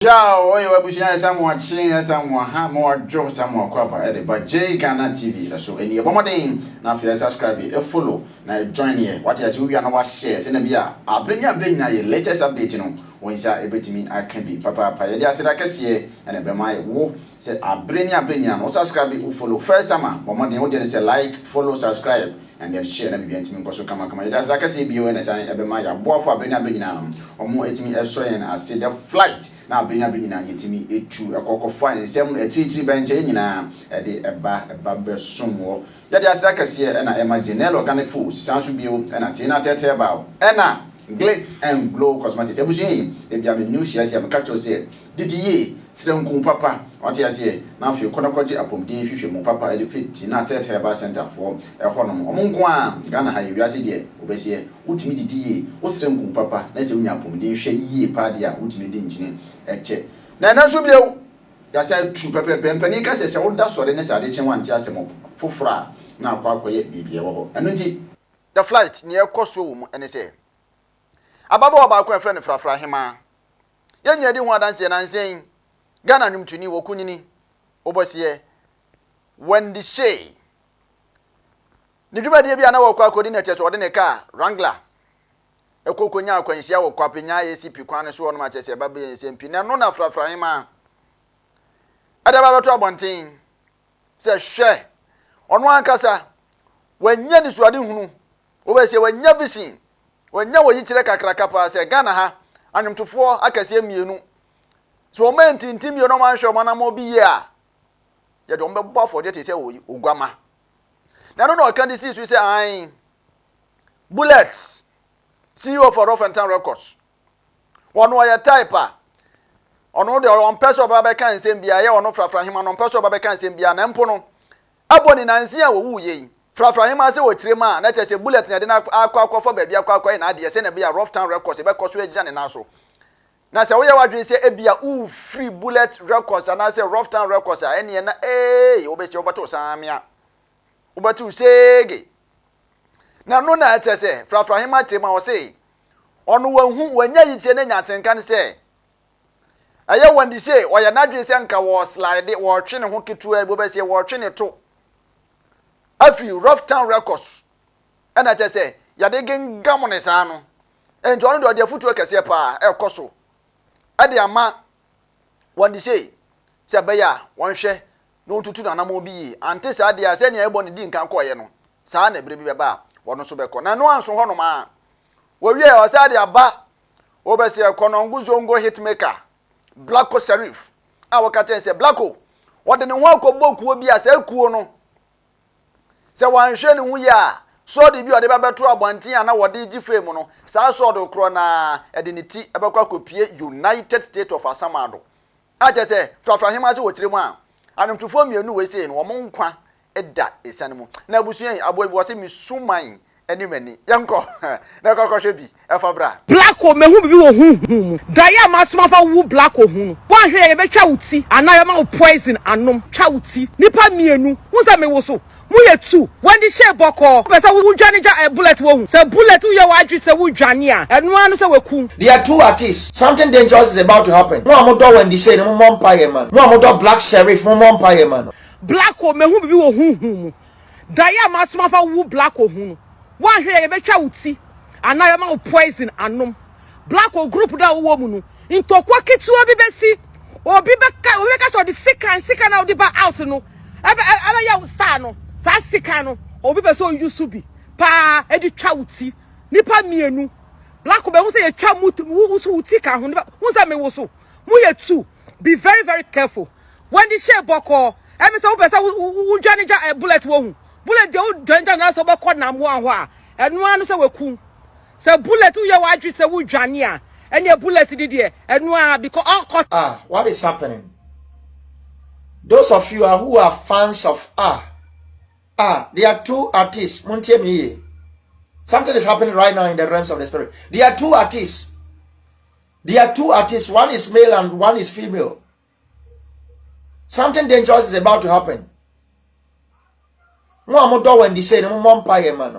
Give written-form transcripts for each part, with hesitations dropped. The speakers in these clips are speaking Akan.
Ja, oye wabushia samwa chin samwa ha more drop samwa kwapa ede but J Ghana TV so eni bomodin na afia subscribe e follow na join here what you we na wa share se na bia abrenya brenya ye latest update no wonsa ebetimi aka bi papa ye dia sira kese ene be mai wo se abrenya no subscribe u follow first time bomodin wo je say like follow subscribe and then share na bibia ntimi nkoso kama ye dia sira kese bi we na say ebe mai ya boafo abrenya no omo etimi eso ye na see the flight na abrenya yetimi etu ekokofo nsem echichi benche nyina de eba besomwo ya de asira kase na emergency organic foods sanso bio na tina tete ba na glitz and glow cosmetics ebusun e bia me new share am catch say didiye sirenku papa ote ase na afi konakoji apomdin hwehwe mu papa e fit tina tete ba center for honom omonko a Ghana ha yewiase de obesie utimi didiye o sirenku papa na se unya apomdin hwe yie pa de a utimi di ngine eche na naso bio ya say true pepe pempani ka se woda sore ne sade chen wanti asem fofora na akwakoye bibie wo ho enu nti the flight ne ekoso wo mu ene se ababa ba akwa friend frafra hema yenya di ho adanse na nsen Ghana nwumtuni wo kunyini obosie Wendy Shay ni dwumade bia na wo kwa coordinator so de ne car Wrangler ekokonya akwanhia wo kwapenya ACP kwan so no ma chese baba yensempi na no na frafra hema adaba beto abonten se hwe ono ankasa wanya ni suade hunu obosie wanya vision wanya wo yikire kakraka pa se Ghana ha anwumtofo akase mienu so o mentintim yo no man hwe mana mo bi ye a ye de ombebo afọ de te se ogwama na no no kan disi su se an bullets CEO for Rough and Town Records wono ya type a ono de on person baba kan nsem bia ye ono frafra hima no person baba kan nsem bia na mpo no Ebony nansi a wo wuye frafra hima se wo kirema na chese bullet na de na akwa for bia akwa na de se na bia Rough Town Records be koso agina ne naso na se wo ye wadwe se ebia u free bullet records na se Rough Town Records a ene na wo be se obato samia obatu sege na no na chese frafra hima chema wo se ono wanhu wanya yiche ne nyatenka ne se aye Wendy Shay oya nadwe se nka wo slide wo twe ne ho ketu a bo se wo twe ne to afi Rough Town Records ena che se ya de gengam ne sa no enti ono de futu kese pa ekoso ade ama Wendy Shay se beya wonhwe no tutu na namo bi ante sa ade ase ne Ebony di nkan koye no sa na brebi beba wono so beko na no anso hono ma wo wie o sa ade aba wo be se ekono nguzongo hitmaker Black Sherif awakata se Blacko wode ne ho akobbokuo bi asa akuo no se wanhwe ne hu ya so de bi ode babeto abonten ana wode gi fame no sa so de kro na edeniti ebekwa kopie United States of Asamado aje se frafra hema se wotire mu a anumtufo mienu we se no wo nkwa eda esane mu na abusuan abobi wo se misuman animani yanko na kokoshe bi efabra Blacko mehu bibi wo hu daya masoma fa wu Blacko hu wan hwe ye betwa wuti anaya ma poison anom twa wuti nipa mienu hu se me wo so mu ye tu Wendy Shay boko be se wu dwane ja bullet wo hu se bullet ye wa adwi se wu dwane a enu anu se weku. There are two artists. Something dangerous is about to happen. No amodo Wendy Shay no mo mpaye man. No amodo Black Sherif no mo mpaye man. Blacko mehu bibi wo hu daya masoma fa wu Blacko hu wan hwe ye betwa wuti anaya ma poison anom Blacko group da wo mu no intokwa ketuo bi besi obi beka so de sika na odi ba out no ebe ya star no sa sika no obi be so use to be pa edi twa wuti nipa mienu Blacko be hu se ye twa wuti ka hu se me wo so mu ye tu be very very careful Wendy Shay boko emi se wo be se wo dwane ja bullet wo hu bullet de wo dwane na so be ko na mo anho a enu anu se weku se bullet ye wa adwi se wo dwane a ene bullet dide enu a because all what is happening? Those of you who are fans of there are two artists. Something is happening right now in the realms of the spirit. There are two artists. One is male and one is female. Something dangerous is about to happen. No amodo Wendy Shay no mo mpaye man.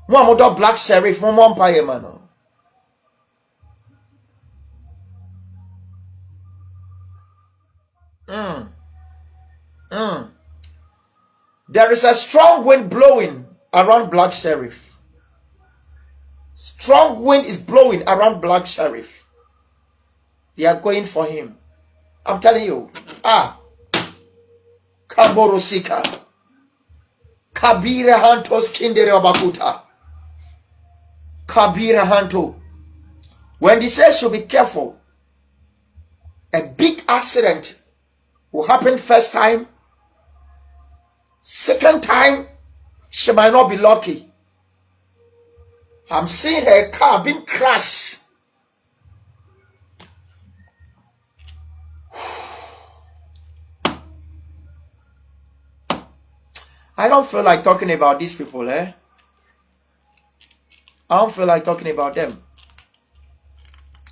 No amodo Black Sherif no mo mpaye man. Mm. Mm. There is a strong wind blowing around Black Sherif. Strong wind is blowing around Black Sherif. They are going for him. I'm telling you. Kaborosika. Kabira Hanto Skindere Obakuta. Kabira Hanto. When they say should be careful, a big accident will happen first time. Second time, she might not be lucky. I'm seeing her car being crashed. I don't feel like talking about these people, I don't feel like talking about them.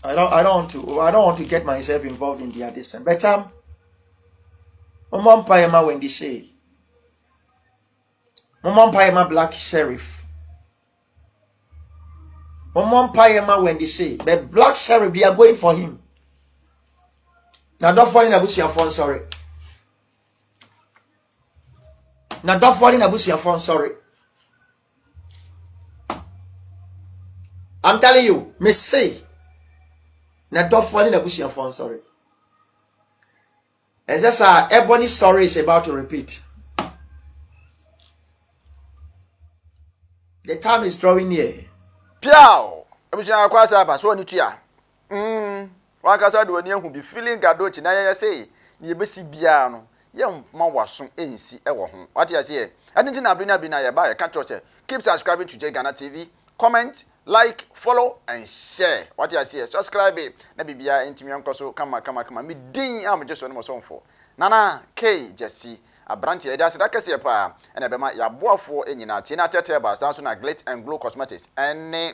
I don't want to get myself involved in their distance. But Mama Payama Wendy Shay. Mama Payama Black Sherif. Mama Payama Wendy Shay. But Black Sherif, they are going for him. Now don't fall in your phone, sorry. Now don't fall in your phone, sorry. I'm telling you, Miss say. Now don't fall in your phone, sorry. And that's Ebony's story is about to repeat. The time is drawing near. Piao! Ebusia kwasa ba so ni tua. Wakasa do ni ehu bi feeling gadochi na ya say ye besi bia no ye ma waso ensi e wo ho. What you say? Anything na bina bina ya ba ya catch us. Keep subscribing to Ghana TV. Comment, like, follow and share. What you say? Subscribe na bibia intimi onkoso kama me din am just one mo so for. Nana K Jesse Abranti Edas Dakase pa and Ebema Yaboafo enyina Tina Tete ba so na Glit and Glow Cosmetics and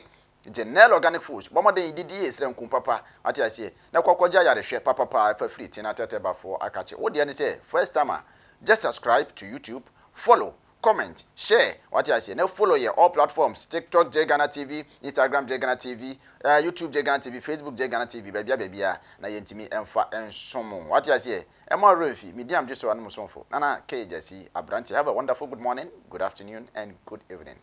Genel Organic Foods. Bomo de didi esrem kum papa. Ati ase na kwakwaja ya rehwe papa fa free Tina Tete ba for akache. Wo de ne say first timer just subscribe to YouTube, follow, comment, share. What I say, now follow your all platforms: TikTok Ghana TV, Instagram Ghana TV, YouTube Ghana TV, Facebook Ghana TV. Baby, na yentimi emfa ensomo. What I say, Emma Refi, medium just one musonfo. Nana K Jesse Abranti. Have a wonderful good morning, good afternoon, and good evening.